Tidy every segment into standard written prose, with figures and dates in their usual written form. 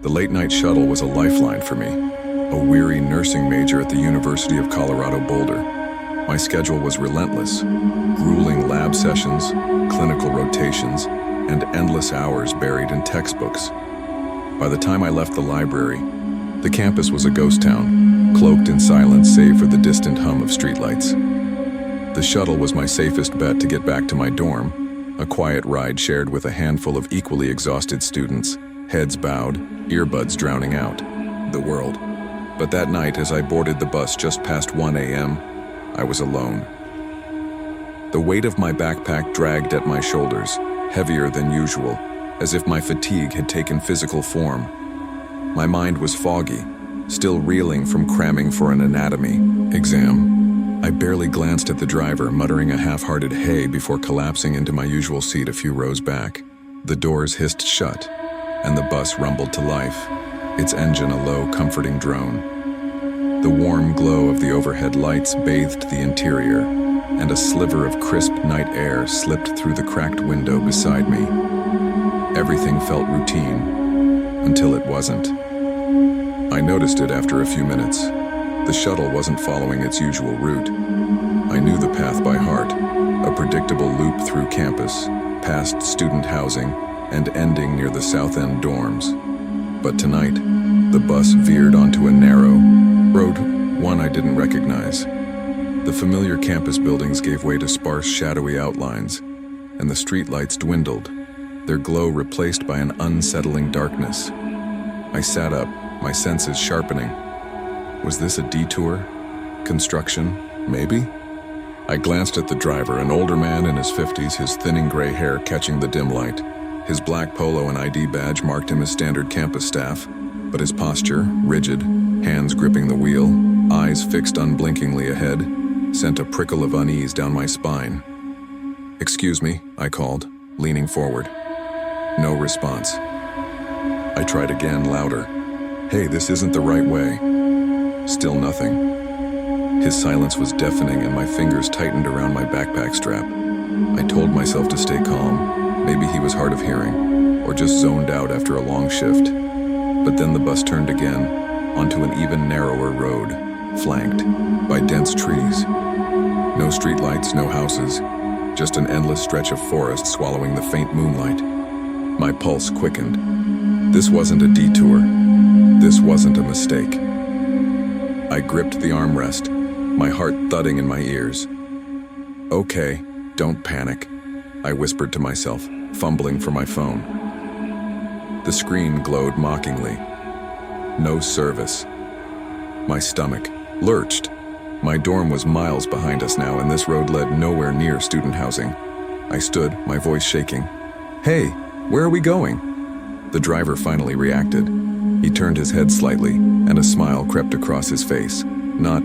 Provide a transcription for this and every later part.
The late-night shuttle was a lifeline for me, a weary nursing major at the University of Colorado Boulder. My schedule was relentless, grueling lab sessions, clinical rotations, and endless hours buried in textbooks. By the time I left the library, the campus was a ghost town, cloaked in silence save for the distant hum of streetlights. The shuttle was my safest bet to get back to my dorm, a quiet ride shared with a handful of equally exhausted students, heads bowed, earbuds drowning out the world. But that night, as I boarded the bus just past 1 a.m., I was alone. The weight of my backpack dragged at my shoulders, heavier than usual, as if my fatigue had taken physical form. My mind was foggy, still reeling from cramming for an anatomy exam. I barely glanced at the driver, muttering a half-hearted hey before collapsing into my usual seat a few rows back. The doors hissed shut, and the bus rumbled to life, its engine a low, comforting drone. The warm glow of the overhead lights bathed the interior, and a sliver of crisp night air slipped through the cracked window beside me. Everything felt routine, until it wasn't. I noticed it after a few minutes. The shuttle wasn't following its usual route. I knew the path by heart, a predictable loop through campus, past student housing, and ending near the South End dorms. But tonight, the bus veered onto a narrow road, one I didn't recognize. The familiar campus buildings gave way to sparse, shadowy outlines, and the streetlights dwindled, their glow replaced by an unsettling darkness. I sat up, my senses sharpening. Was this a detour? Construction? Maybe? I glanced at the driver, an older man in his 50s, his thinning gray hair catching the dim light. His black polo and ID badge marked him as standard campus staff, but his posture, rigid, hands gripping the wheel, eyes fixed unblinkingly ahead, sent a prickle of unease down my spine. "Excuse me," I called, leaning forward. No response. I tried again, louder. "Hey, this isn't the right way." Still nothing. His silence was deafening and my fingers tightened around my backpack strap. I told myself to stay calm. Maybe he was hard of hearing, or just zoned out after a long shift. But then the bus turned again, onto an even narrower road, flanked by dense trees. No streetlights, no houses, just an endless stretch of forest swallowing the faint moonlight. My pulse quickened. This wasn't a detour. This wasn't a mistake. I gripped the armrest, my heart thudding in my ears. "Okay, don't panic," I whispered to myself, fumbling for my phone. The screen glowed mockingly. No service. My stomach lurched. My dorm was miles behind us now, and this road led nowhere near student housing. I stood, my voice shaking. "Hey, where are we going?" The driver finally reacted. He turned his head slightly, and a smile crept across his face. Not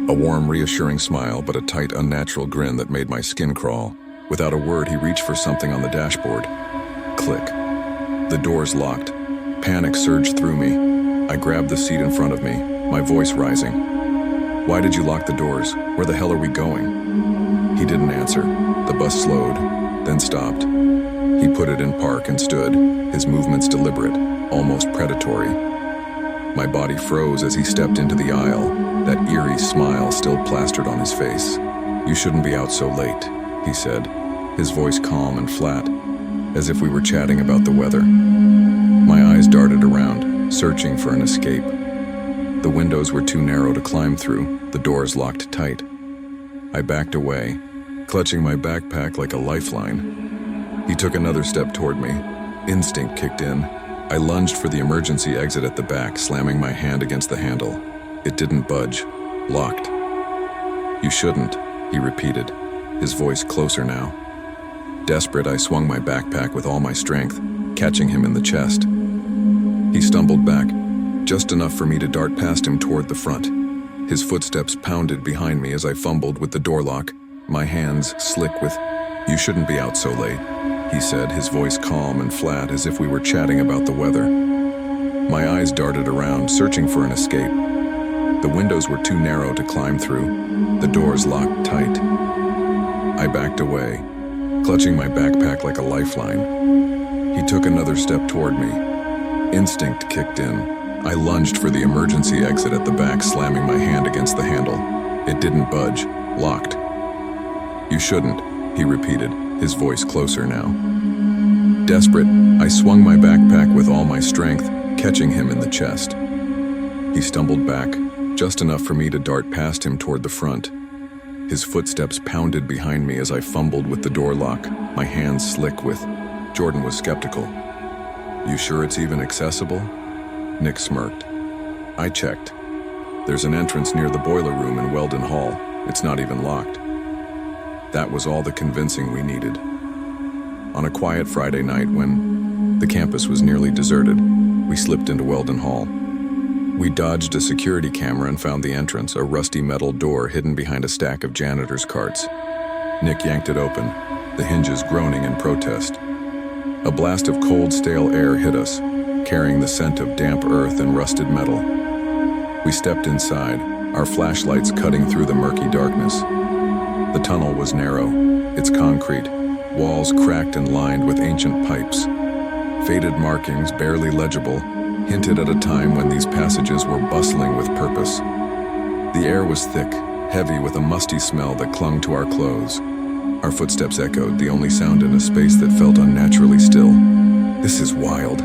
a warm, reassuring smile, but a tight, unnatural grin that made my skin crawl. Without a word, he reached for something on the dashboard. Click. The doors locked. Panic surged through me. I grabbed the seat in front of me, my voice rising. "Why did you lock the doors? Where the hell are we going?" He didn't answer. The bus slowed, then stopped. He put it in park and stood, his movements deliberate, almost predatory. My body froze as he stepped into the aisle, that eerie smile still plastered on his face. "You shouldn't be out so late," he said, his voice calm and flat, as if we were chatting about the weather. My eyes darted around, searching for an escape. The windows were too narrow to climb through, the doors locked tight. I backed away, clutching my backpack like a lifeline. He took another step toward me. Instinct kicked in. I lunged for the emergency exit at the back, slamming my hand against the handle. It didn't budge. Locked. "You shouldn't," he repeated, his voice closer now. Desperate, I swung my backpack with all my strength, catching him in the chest. He stumbled back, just enough for me to dart past him toward the front. His footsteps pounded behind me as I fumbled with the door lock, my hands slick with, "You shouldn't be out so late," he said, his voice calm and flat as if we were chatting about the weather. My eyes darted around, searching for an escape. The windows were too narrow to climb through, the doors locked tight. I backed away, clutching my backpack like a lifeline. He took another step toward me. Instinct kicked in. I lunged for the emergency exit at the back, slamming my hand against the handle. It didn't budge. Locked. "You shouldn't," he repeated, his voice closer now. Desperate, I swung my backpack with all my strength, catching him in the chest. He stumbled back, just enough for me to dart past him toward the front. His footsteps pounded behind me as I fumbled with the door lock, my hands slick with. Jordan was skeptical. "You sure it's even accessible?" Nick smirked. I checked. "There's an entrance near the boiler room in Weldon Hall. It's not even locked." That was all the convincing we needed. On a quiet Friday night when the campus was nearly deserted, we slipped into Weldon Hall. We dodged a security camera and found the entrance, a rusty metal door hidden behind a stack of janitor's carts. Nick yanked it open, the hinges groaning in protest. A blast of cold, stale air hit us, carrying the scent of damp earth and rusted metal. We stepped inside, our flashlights cutting through the murky darkness. The tunnel was narrow, its concrete, walls cracked and lined with ancient pipes. Faded markings, barely legible, hinted at a time when these passages were bustling with purpose. The air was thick, heavy with a musty smell that clung to our clothes. Our footsteps echoed, the only sound in a space that felt unnaturally still. "This is wild,"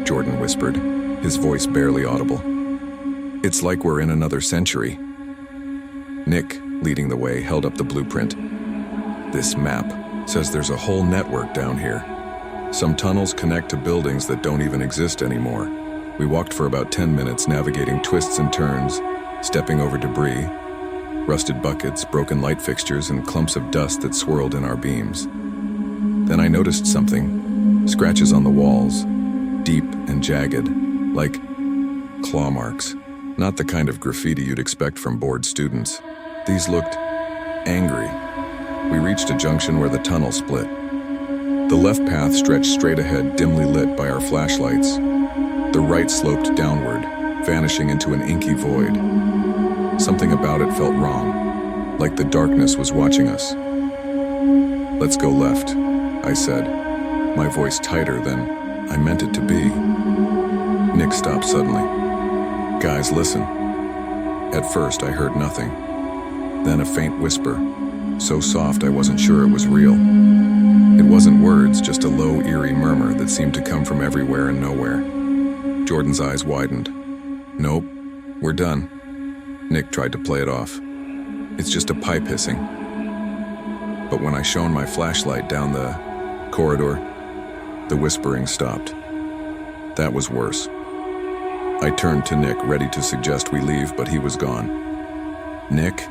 Jordan whispered, his voice barely audible. "It's like we're in another century." Nick, leading the way, held up the blueprint. "This map says there's a whole network down here. Some tunnels connect to buildings that don't even exist anymore." We walked for about 10 minutes, navigating twists and turns, stepping over debris, rusted buckets, broken light fixtures, and clumps of dust that swirled in our beams. Then I noticed something, scratches on the walls, deep and jagged, like claw marks. Not the kind of graffiti you'd expect from bored students. These looked angry. We reached a junction where the tunnel split. The left path stretched straight ahead, dimly lit by our flashlights. The right sloped downward, vanishing into an inky void. Something about it felt wrong, like the darkness was watching us. "Let's go left," I said, my voice tighter than I meant it to be. Nick stopped suddenly. "Guys, listen." At first, I heard nothing. Then a faint whisper, so soft I wasn't sure it was real. It wasn't words, just a low, eerie murmur that seemed to come from everywhere and nowhere. Jordan's eyes widened. "Nope, we're done." Nick tried to play it off. "It's just a pipe hissing." But when I shone my flashlight down the corridor, the whispering stopped. That was worse. I turned to Nick, ready to suggest we leave, but he was gone. "Nick?"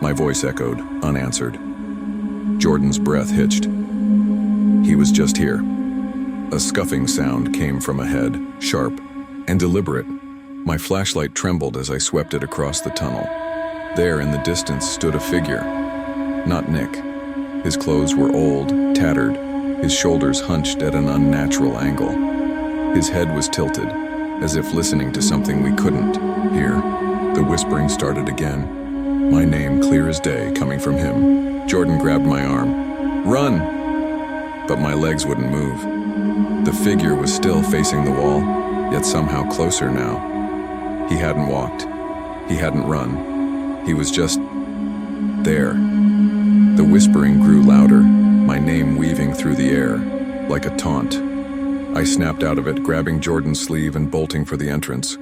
My voice echoed, unanswered. Jordan's breath hitched. He was just here. A scuffing sound came from ahead, sharp and deliberate. My flashlight trembled as I swept it across the tunnel. There in the distance stood a figure. Not Nick. His clothes were old, tattered, his shoulders hunched at an unnatural angle. His head was tilted, as if listening to something we couldn't hear. The whispering started again, my name clear as day coming from him. Jordan grabbed my arm. "Run!" But my legs wouldn't move. The figure was still facing the wall, yet somehow closer now. He hadn't walked. He hadn't run. He was just there. The whispering grew louder, my name weaving through the air, like a taunt. I snapped out of it, grabbing Jordan's sleeve and bolting for the entrance.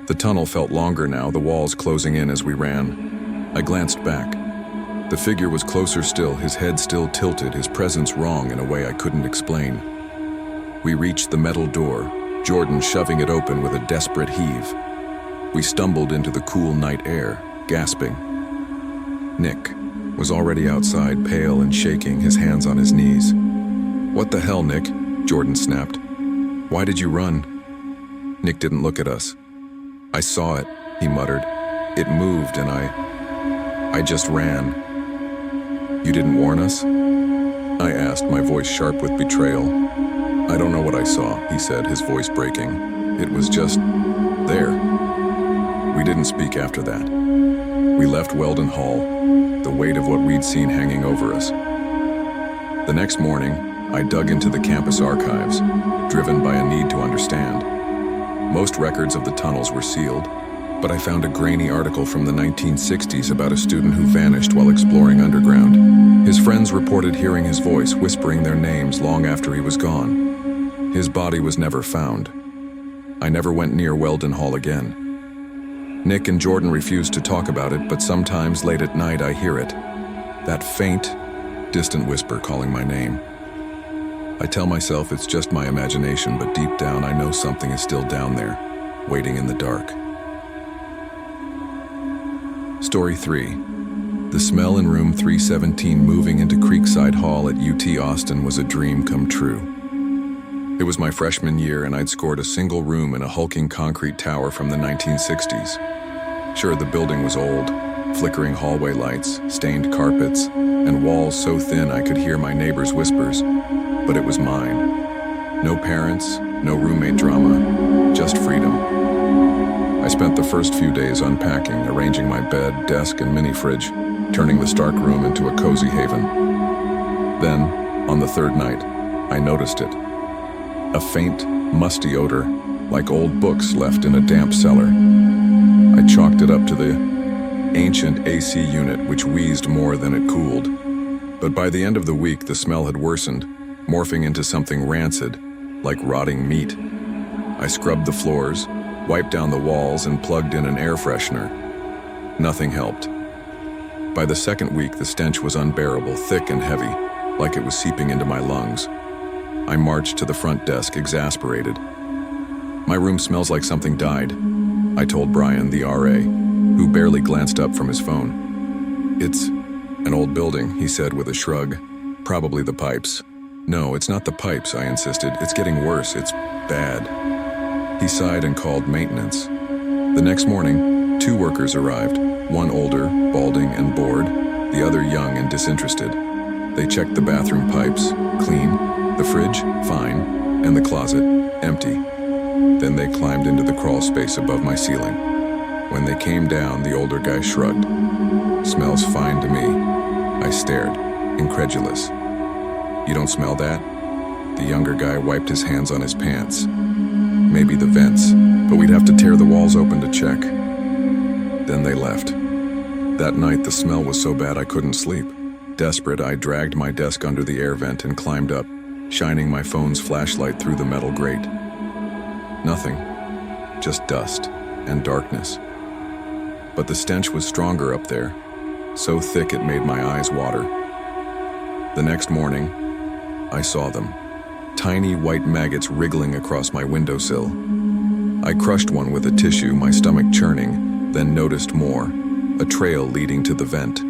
The tunnel felt longer now, the walls closing in as we ran. I glanced back. The figure was closer still, his head still tilted, his presence wrong in a way I couldn't explain. We reached the metal door, Jordan shoving it open with a desperate heave. We stumbled into the cool night air, gasping. Nick was already outside, pale and shaking, his hands on his knees. "What the hell, Nick?" Jordan snapped. "Why did you run?" Nick didn't look at us. "I saw it," he muttered. "It moved and I just ran." "You didn't warn us?" I asked, my voice sharp with betrayal. "I don't know what I saw," he said, his voice breaking. "It was just there." We didn't speak after that. We left Weldon Hall, the weight of what we'd seen hanging over us. The next morning, I dug into the campus archives, driven by a need to understand. Most records of the tunnels were sealed, but I found a grainy article from the 1960s about a student who vanished while exploring underground. His friends reported hearing his voice whispering their names long after he was gone. His body was never found. I never went near Weldon Hall again. Nick and Jordan refused to talk about it, but sometimes late at night I hear it. That faint, distant whisper calling my name. I tell myself it's just my imagination, but deep down I know something is still down there, waiting in the dark. Story 3. The smell in room 317 moving into Creekside Hall at UT Austin was a dream come true. It was my freshman year and I'd scored a single room in a hulking concrete tower from the 1960s. Sure, the building was old, flickering hallway lights, stained carpets, and walls so thin I could hear my neighbors' whispers, but it was mine. No parents, no roommate drama, just freedom. I spent the first few days unpacking, arranging my bed, desk, and mini fridge, turning the stark room into a cozy haven. Then, on the third night, I noticed it. A faint, musty odor, like old books left in a damp cellar. I chalked it up to the ancient AC unit, which wheezed more than it cooled. But by the end of the week, the smell had worsened, morphing into something rancid, like rotting meat. I scrubbed the floors, wiped down the walls, and plugged in an air freshener. Nothing helped. By the second week, the stench was unbearable, thick and heavy, like it was seeping into my lungs. I marched to the front desk, exasperated. "My room smells like something died," I told Brian, the RA, who barely glanced up from his phone. "It's an old building," he said with a shrug. "Probably the pipes." "No, it's not the pipes," I insisted. "It's getting worse. It's bad." He sighed and called maintenance. The next morning, 2 workers arrived, one older, balding and bored, the other young and disinterested. They checked the bathroom pipes, clean, the fridge, fine, and the closet, empty. Then they climbed into the crawl space above my ceiling. When they came down, the older guy shrugged. "Smells fine to me." I stared, incredulous. "You don't smell that?" The younger guy wiped his hands on his pants. "Maybe the vents, but we'd have to tear the walls open to check." Then they left. That night, the smell was so bad I couldn't sleep. Desperate, I dragged my desk under the air vent and climbed up, shining my phone's flashlight through the metal grate. Nothing, just dust and darkness. But the stench was stronger up there, so thick it made my eyes water. The next morning, I saw them. Tiny white maggots wriggling across my windowsill. I crushed one with a tissue, my stomach churning, then noticed more, a trail leading to the vent.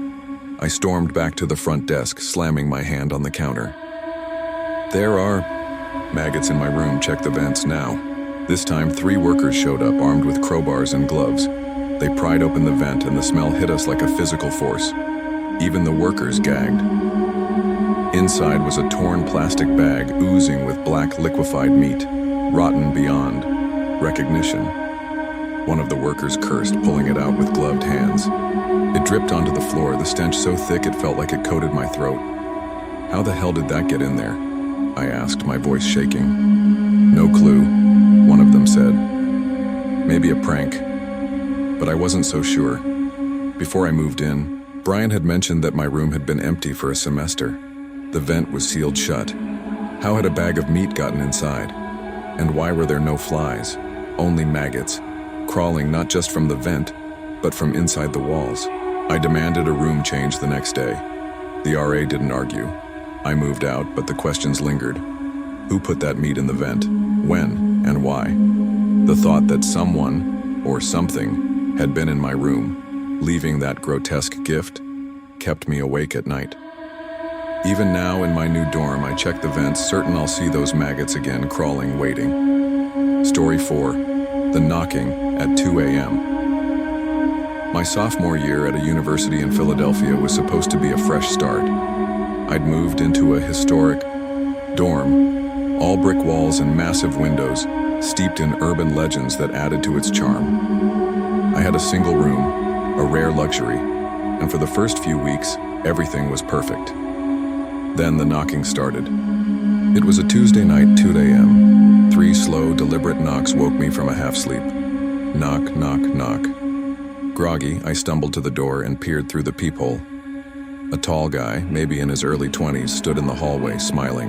I stormed back to the front desk, slamming my hand on the counter. "There are maggots in my room. Check the vents now." This time, 3 workers showed up, armed with crowbars and gloves. They pried open the vent, and the smell hit us like a physical force. Even the workers gagged. Inside was a torn plastic bag oozing with black liquefied meat, rotten beyond recognition. One of the workers cursed, pulling it out with gloved hands. It dripped onto the floor, the stench so thick it felt like it coated my throat. "How the hell did that get in there?" I asked, my voice shaking. "No clue," one of them said. "Maybe a prank." But I wasn't so sure. Before I moved in, Brian had mentioned that my room had been empty for a semester. The vent was sealed shut. How had a bag of meat gotten inside? And why were there no flies? Only maggots, crawling not just from the vent, but from inside the walls. I demanded a room change the next day. The RA didn't argue. I moved out, but the questions lingered. Who put that meat in the vent? When and why? The thought that someone, or something, had been in my room, leaving that grotesque gift, kept me awake at night. Even now in my new dorm, I check the vents, certain I'll see those maggots again crawling, waiting. Story 4. The knocking at 2 a.m. My sophomore year at a university in Philadelphia was supposed to be a fresh start. I'd moved into a historic dorm, all brick walls and massive windows, steeped in urban legends that added to its charm. I had a single room, a rare luxury, and for the first few weeks, everything was perfect. Then the knocking started. It was a Tuesday night, 2 a.m. 3 slow, deliberate knocks woke me from a half-sleep. Knock, knock, knock. Groggy, I stumbled to the door and peered through the peephole. A tall guy, maybe in his early 20s, stood in the hallway, smiling.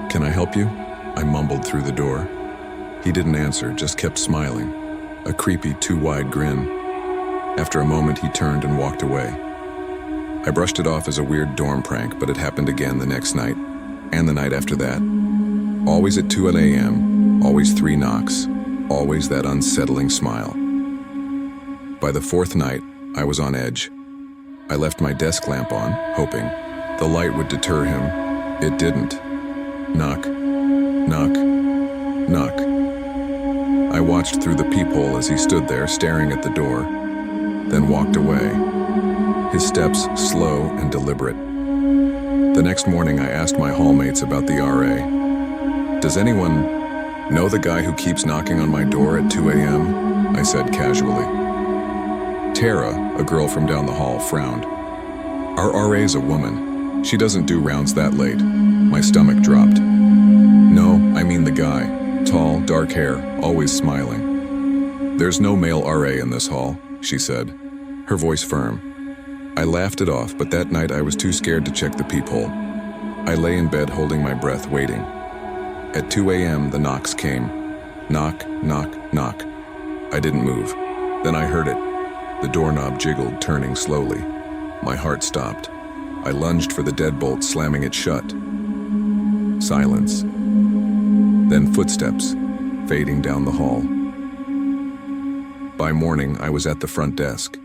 "Can I help you?" I mumbled through the door. He didn't answer, just kept smiling. A creepy, too-wide grin. After a moment, he turned and walked away. I brushed it off as a weird dorm prank, but it happened again the next night, and the night after that. Always at 2 a.m., always 3 knocks, always that unsettling smile. By the 4th night, I was on edge. I left my desk lamp on, hoping the light would deter him. It didn't. Knock, knock, knock. I watched through the peephole as he stood there staring at the door, then walked away, his steps slow and deliberate. The next morning, I asked my hallmates about the RA. "Does anyone know the guy who keeps knocking on my door at 2 a.m.? I said casually. Tara, a girl from down the hall, frowned. "Our RA's a woman. She doesn't do rounds that late." My stomach dropped. "No, I mean the guy. Tall, dark hair, always smiling." "There's no male RA in this hall," she said, her voice firm. I laughed it off, but that night I was too scared to check the peephole. I lay in bed holding my breath, waiting. At 2 a.m., the knocks came. Knock, knock, knock. I didn't move. Then I heard it. The doorknob jiggled, turning slowly. My heart stopped. I lunged for the deadbolt, slamming it shut. Silence. Then footsteps, fading down the hall. By morning, I was at the front desk.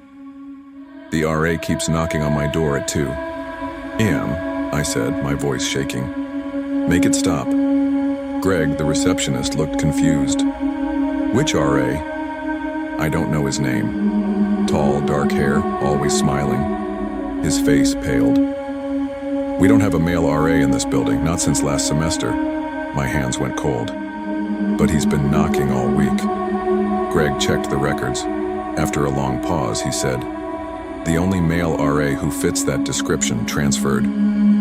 "The RA keeps knocking on my door at 2 a.m., I said, my voice shaking. "Make it stop." Greg, the receptionist, looked confused. "Which RA?" "I don't know his name. Tall, dark hair, always smiling." His face paled. "We don't have a male RA in this building, not since last semester." My hands went cold. "But he's been knocking all week." Greg checked the records. After a long pause, he said, "The only male RA who fits that description transferred.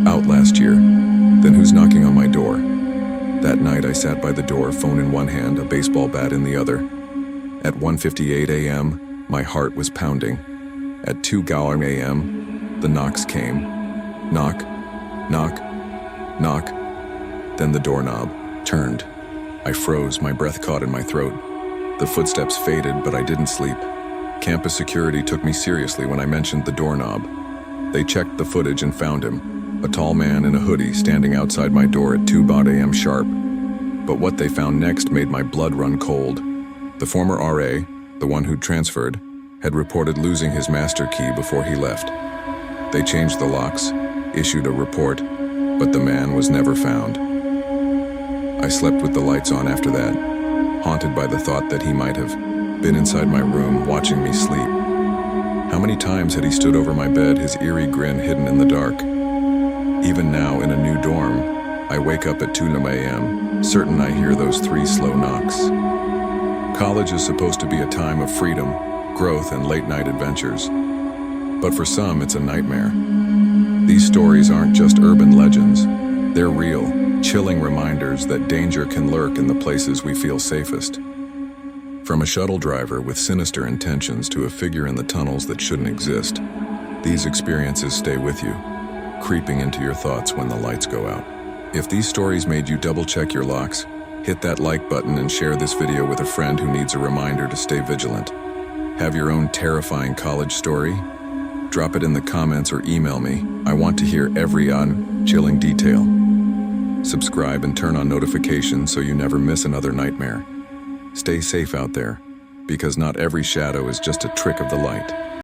Out last year. Then who's knocking on my door?" That night I sat by the door, phone in one hand, a baseball bat in the other. At 1:58 a.m., my heart was pounding. At 2 a.m., the knocks came. Knock, knock, knock. Then the doorknob turned. I froze, my breath caught in my throat. The footsteps faded, but I didn't sleep. Campus security took me seriously when I mentioned the doorknob. They checked the footage and found him, a tall man in a hoodie standing outside my door at 2 a.m. sharp. But what they found next made my blood run cold. The former RA, the one who'd transferred, had reported losing his master key before he left. They changed the locks, issued a report, but the man was never found. I slept with the lights on after that, haunted by the thought that he might have been inside my room watching me sleep. How many times had he stood over my bed, his eerie grin hidden in the dark? Even now, in a new dorm, I wake up at 2 a.m., certain I hear those 3 slow knocks. College is supposed to be a time of freedom, growth, and late-night adventures. But for some, it's a nightmare. These stories aren't just urban legends. They're real, chilling reminders that danger can lurk in the places we feel safest. From a shuttle driver with sinister intentions to a figure in the tunnels that shouldn't exist, these experiences stay with you, creeping into your thoughts when the lights go out. If these stories made you double-check your locks, hit that like button and share this video with a friend who needs a reminder to stay vigilant. Have your own terrifying college story? Drop it in the comments or email me. I want to hear every chilling detail. Subscribe and turn on notifications so you never miss another nightmare. Stay safe out there, because not every shadow is just a trick of the light.